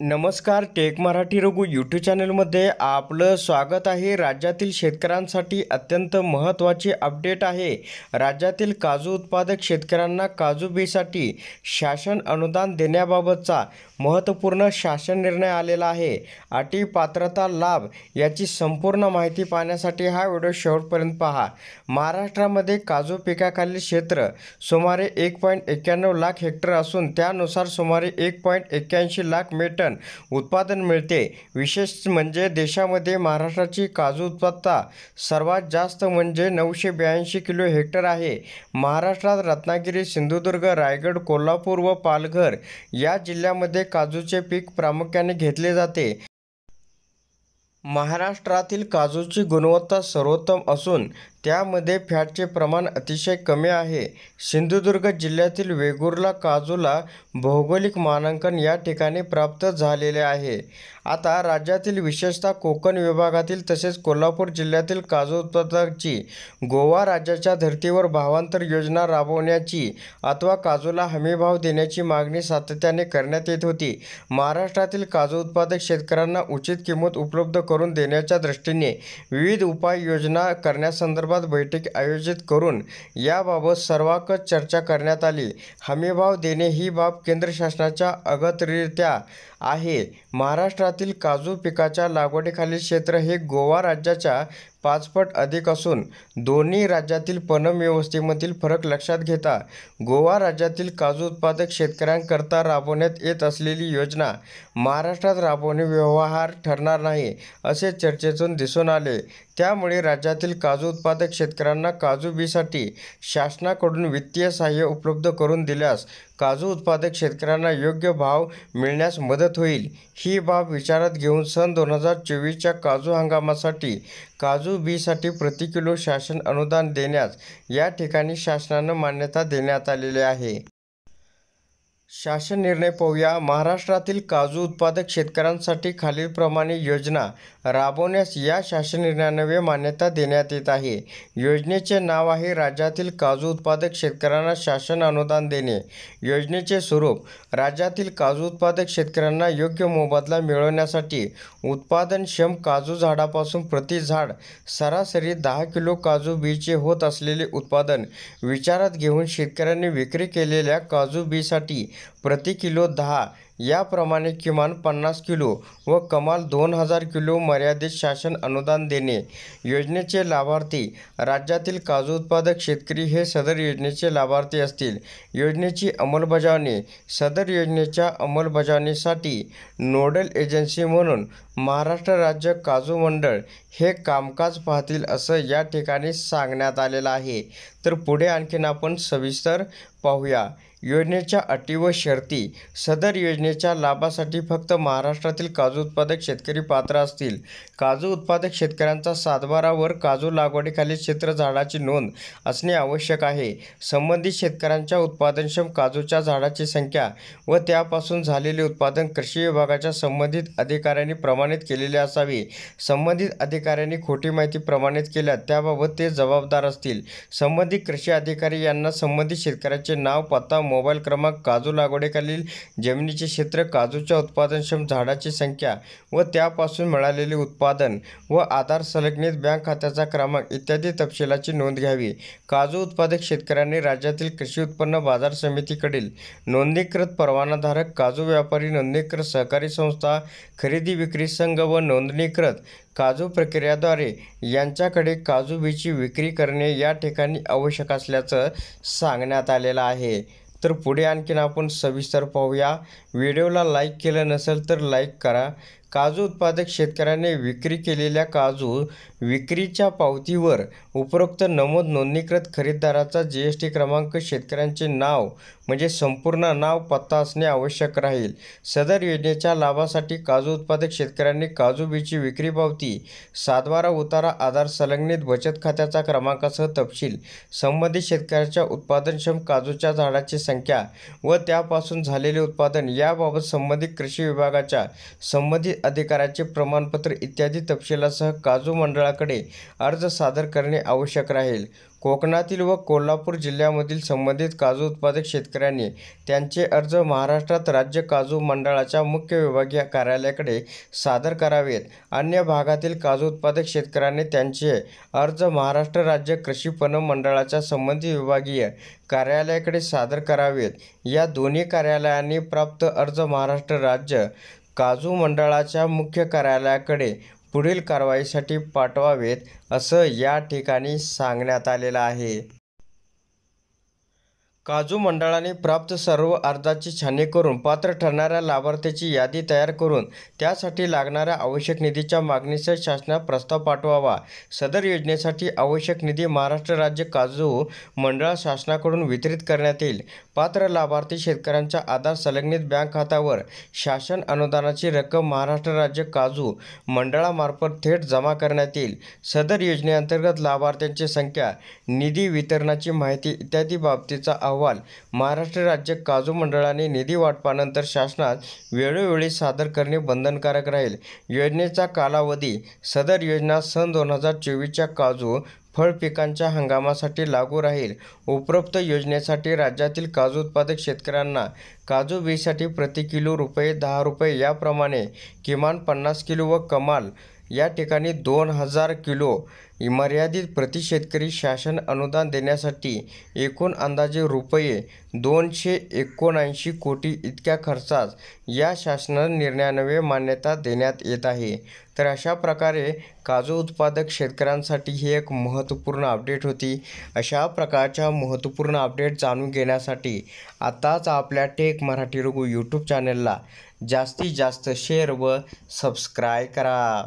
नमस्कार, take Marathi Raghu YouTube चॅनलमध्ये आपलं स्वागत आहे। राज्यातील शेतकऱ्यांसाठी अत्यंत महत्त्वाची अपडेट आहे। राज्यातील काजू उत्पादक शेतकऱ्यांना काजू बीसाठी शासन अनुदान देण्याबाबतचा महत्त्वपूर्ण शासन निर्णय आलेला आहे। अटी, पात्रता, लाभ याची संपूर्ण माहिती पाहण्यासाठी हा व्हिडिओ शेवटपर्यंत पहा। महाराष्ट्रामध्ये काजू पिकाखालील क्षेत्र सुमारे 1.91 लाख हेक्टर असून त्यानुसार सुमारे 1.81 लाख मेट्रिक टन उत्पादन मिळते। विशेष म्हणजे देशामध्ये महाराष्ट्राची काजू उत्पादकता सर्वात जास्त म्हणजे 982 किलो हेक्टर आहे। महाराष्ट्रात रत्नागिरी, सिंधुदुर्ग, रायगड, कोल्हापूर व पालघर या जिल्ह्यांमध्ये काजूचे पीक प्रामुख्याने घेतले जाते। महाराष्ट्रातील काजूची गुणवत्ता सर्वोत्तम असून त्यामध्ये फॅटचे प्रमाण अतिशय कमी आहे। सिंधुदुर्ग जिल्ह्यातील वेंगुर्ला काजूला भौगोलिक मानांकन या ठिकाणी प्राप्त झालेले आहे। आता राज्यातील विशेषतः कोकण विभागातील तसेच कोल्हापूर जिल्ह्यातील काजू उत्पादकांची गोवा राज्याच्या धर्तीवर भावांतर योजना राबवण्याची अथवा काजूला हमीभाव देण्याची मागणी सातत्याने करण्यात येत होती। महाराष्ट्रातील काजू उत्पादक शेतकऱ्यांना उचित किंमत उपलब्ध करून देण्याच्या दृष्टीने विविध उपाययोजना करण्यासंदर्भात बैठक आयोजित करून याबाबत सर्वांकष चर्चा करण्यात आली। हमीभाव देणे ही बाब केंद्र शासनाच्या अखत्यारीत आहे। महाराष्ट्रातील काजू पिकाच्या लागवडीखालील क्षेत्र हे गोवा राज्याच्या 5 पट अधिक असून दोन्ही राज्यातील पणन व्यवस्थेमधील फरक लक्षात घेता गोवा राज्यातील काजू उत्पादक शेतकऱ्यांकरता राबवण्यात येत असलेली योजना महाराष्ट्रात राबवणे व्यवहार्य ठरणार नाही असे चर्चेतून दिसून आले। त्यामुळे राज्यातील काजू उत्पादक शेतकऱ्यांना काजू बीसाठी शासनाकडून वित्तीय सहाय्य उपलब्ध करून दिल्यास काजू उत्पादक शेतकऱ्यांना योग्य भाव मिळण्यास मदत होईल। ही बाब विचारात घेऊन सन 2024च्या काजू हंगामासाठी काजू बीसाठी प्रति किलो शासन अनुदान देण्यास या ठिकाणी शासनानं मान्यता देण्यात आलेली आहे। शासन निर्णय पाहूया। महाराष्ट्रातील काजू उत्पादक शेतकऱ्यांसाठी खालीलप्रमाणे योजना राबवण्यास या शासन निर्णयान्वये मान्यता देण्यात येत आहे। योजनेचे नाव आहे राज्यातील काजू उत्पादक शेतकऱ्यांना शासन अनुदान देणे। योजनेचे स्वरूप: राज्यातील काजू उत्पादक शेतकऱ्यांना योग्य मोबदला मिळवण्यासाठी उत्पादनक्षम काजू झाडापासून प्रति झाड सरासरी 10 किलो काजू बीचे होत असलेले उत्पादन विचारात घेऊन शेतकऱ्यांनी विक्री केलेल्या काजू बीसाठी प्रति किलो 10 याप्रमाणे किमान 50 किलो व कमाल 2000 किलो मर्यादित शासन अनुदान देणे। योजनेचे लाभार्थी: राज्यातील काजू उत्पादक शेतकरी हे सदर योजनेचे लाभार्थी असतील। योजनेची अंमलबजावणी: सदर योजनेच्या अंमलबजावणीसाठी नोडल एजन्सी म्हणून महाराष्ट्र राज्य काजू मंडळ हे कामकाज पाहतील असं या ठिकाणी सांगण्यात आलेलं आहे। तर पुढे आणखीन आपण सविस्तर पाहूया। योजनेच्या अटी व शर्ती: सदर योजनेच्या लाभासाठी फक्त महाराष्ट्रातील काजू उत्पादक शेतकरी पात्र असतील। काजू उत्पादक शेतकऱ्यांचा 7/12 वर काजू लागवडीखालील क्षेत्र झाडाची नोंद असणे आवश्यक आहे। संबंधित शेतकऱ्यांच्या उत्पादनक्षम काजूच्या झाडाची संख्या व त्यापासून झालेले उत्पादन कृषी विभागाच्या संबंधित अधिकाऱ्यांनी प्रमाणित केलेले असावे। संबंधित अधिकाऱ्यांनी खोटी माहिती प्रमाणित केल्यास त्याबाबत ते जबाबदार असतील। संबंधित कृषी अधिकारी यांना संबंधित शेतकऱ्याचे नाव, पत्ता, मोबाईल क्रमांक, काजू लागवडीखालील जमिनीचे क्षेत्र, काजूच्या उत्पादनक्षम झाडाची संख्या व त्यापासून मिळालेले उत्पादन व आधार संलग्नित बँक खात्याचा क्रमांक इत्यादी तपशिलाची नोंद घ्यावी। काजू उत्पादक शेतकऱ्यांनी राज्यातील कृषी उत्पन्न बाजार समितीकडील नोंदणीकृत परवानाधारक काजू व्यापारी, नोंदणीकृत सहकारी संस्था, खरेदी विक्री संघ व नोंदणीकृत काजू प्रक्रियाद्वारे यांच्याकडे काजू बीची विक्री करणे या ठिकाणी आवश्यक असल्याचं सांगण्यात आलेलं आहे। तर पुढे आणखीन आपण सविस्तर पाहूया। व्हिडिओला लाईक केलं नसेल तर लाईक करा। काजू उत्पादक शेतकऱ्याने विक्री केलेल्या काजू विक्रीच्या पावतीवर उपरोक्त नमूद नोंदणीकृत खरेदीदाराचा जीएसटी क्रमांक, शेतकऱ्यांचे नाव म्हणजे संपूर्ण नाव, पत्ता असणे आवश्यक राहील। सदर योजनेच्या लाभासाठी काजू उत्पादक शेतकऱ्यांनी काजू बीची विक्री पावती, 7/12 उतारा, आधार संलग्नित बचत खात्याचा क्रमांकासह तपशील, संबंधित शेतकऱ्याच्या उत्पादनक्षम काजूच्या झाडाची संख्या व त्यापासून झालेले उत्पादन याबाबत संबंधित कृषी विभागाच्या संबंधित अधिकाराचे प्रमाणपत्र इत्यादी तपशिलासह काजू मंडळाकडे अर्ज सादर करणे आवश्यक राहील। कोकणातील व कोल्हापूर जिल्ह्यामधील संबंधित काजू उत्पादक शेतकऱ्यांनी त्यांचे अर्ज महाराष्ट्र राज्य काजू मंडळाच्या मुख्य विभागीय कार्यालयाकडे सादर करावेत। अन्य भागातील काजू उत्पादक शेतकऱ्यांनी त्यांचे अर्ज महाराष्ट्र राज्य कृषी पणन मंडळाच्या संबंधित विभागीय कार्यालयाकडे सादर करावेत। या दोन्ही कार्यालयांनी प्राप्त अर्ज महाराष्ट्र राज्य काजू मंडळाच्या मुख्य कार्यालयाकडे पुढील कारवाईसाठी पाठवावेत, असं या ठिकाणी सांगण्यात आलेलं आहे। काजू मंडळाने प्राप्त सर्व अर्जाची छाननी करून पात्र ठरणाऱ्या लाभार्थ्यांची यादी तयार करून त्यासाठी लागणाऱ्या आवश्यक निधीच्या मागणीसह शासनास प्रस्ताव पाठवावा। सदर योजनेसाठी आवश्यक निधी महाराष्ट्र राज्य काजू मंडळ शासनाकडून वितरित करण्यात येईल। पात्र लाभार्थी शेतकऱ्यांच्या आधार संलग्नित बँक खात्यावर शासन अनुदानाची रक्कम महाराष्ट्र राज्य काजू मंडळामार्फत थेट जमा करण्यात येईल। सदर योजनेअंतर्गत लाभार्थ्यांची संख्या, निधी वितरणाची माहिती इत्यादी बाबतीचा अहवाल महाराष्ट्र राज्य काजू मंडळाने निधी वाटपानंतर शासनास वेळोवेळी सादर करणे बंधनकारक राहील। योजनेचा कालावधी सदर योजना सन 2024च्या काजू फळ पिकांच्या हंगामासाठी लागू राहील। उपरोक्त योजनेसाठी राज्यातील काजू उत्पादक शेतकऱ्यांना काजू बीसाठी प्रति किलो ₹10 याप्रमाणे किमान 50 किलो व कमाल या ठिकाणी 2000 किलो मर्यादित प्रति शेतकरी शासन अनुदान देण्यासाठी एकूण अंदाजे ₹279 कोटी इतक्या खर्चास या शासन निर्णयान्वये मान्यता देण्यात येत आहे। तर अशा प्रकारे काजू उत्पादक शेतकऱ्यांसाठी ही एक महत्त्वपूर्ण अपडेट होती। अशा प्रकारच्या महत्त्वपूर्ण अपडेट जाणून घेण्यासाठी आताच आपल्या टेक मराठी रघु यूट्यूब चॅनलला जास्तीत जास्त शेअर व सबस्क्राईब करा।